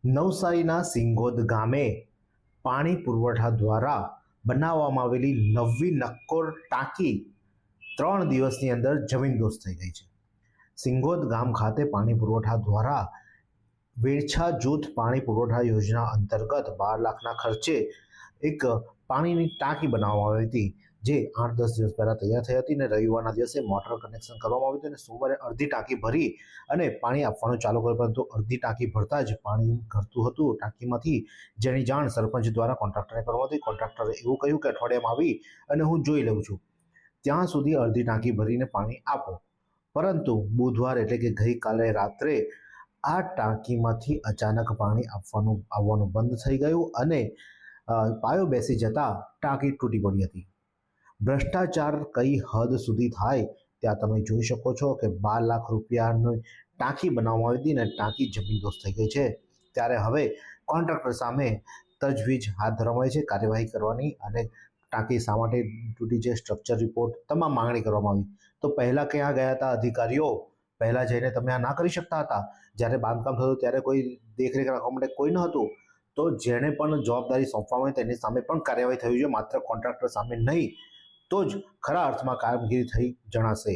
નવસારીના સિંગોદ ગામે પાણી પુરવઠા દ્વારા બનાવવામાં આવેલી નવી નક્કોર ટાંકી 3 દિવસની અંદર જમીનદોસ્ત થઈ ગઈ છે। સિંગોદ ગામ ખાતે પાણી પુરવઠા દ્વારા વેરછા જૂથ પાણી પુરવઠા યોજના અંતર્ગત 12 લાખના ખર્ચે એક પાણીની ટાંકી બનાવવામાં આવી હતી, જે 8-10 દિવસ પહેલાં તૈયાર થઈ હતી અને રવિવારના દિવસે મોટર કનેક્શન કરવામાં આવ્યું હતું અને સોમવારે અડધી ટાંકી ભરી અને પાણી આપવાનું ચાલુ કર્યું, પરંતુ અડધી ટાંકી ભરતા જ પાણી ઘટતું હતું ટાંકીમાંથી, જેની જાણ સરપંચ દ્વારા કોન્ટ્રાક્ટરને કરવામાં હતી। કોન્ટ્રાક્ટરે એવું કહ્યું કે અઠવાડિયામાં આવી અને હું જોઈ લઉં છું, ત્યાં સુધી અડધી ટાંકી ભરીને પાણી આપો। પરંતુ બુધવાર એટલે કે ગઈકાલે રાત્રે આ ટાંકીમાંથી અચાનક પાણી આવવાનું બંધ થઈ ગયું અને પાયો બેસી જતા ટાંકી તૂટી પડી હતી। ભ્રષ્ટાચાર કઈ હદ સુધી થાય ત્યાં તમે જોઈ શકો છો કે 12 લાખ રૂપિયાની ટાંકી બનાવવામાં આવી હતી અને ટાંકી જમીનદોસ્ત થઈ ગઈ છે। ત્યારે હવે કોન્ટ્રાક્ટર સામે તજવીજ હાથ ધરવામાં આવી છે, કાર્યવાહી કરવાની અને ટાંકી શા માટે તૂટી છે, સ્ટ્રક્ચર રિપોર્ટ, તમામ માંગણી કરવામાં આવી। તો પહેલાં ક્યાં ગયા હતા અધિકારીઓ? પહેલાં જઈને તમે આ ના કરી શકતા હતા? જ્યારે બાંધકામ થતું ત્યારે કોઈ દેખરેખ રાખવા માટે કોઈ ન હતું? તો જેણે પણ જવાબદારી સોંપવામાં આવી તેની સામે પણ કાર્યવાહી થવી જોઈએ, માત્ર કોન્ટ્રાક્ટર સામે નહીં, તો જ ખરા અર્થમાં કામગીરી થઈ જણાશે।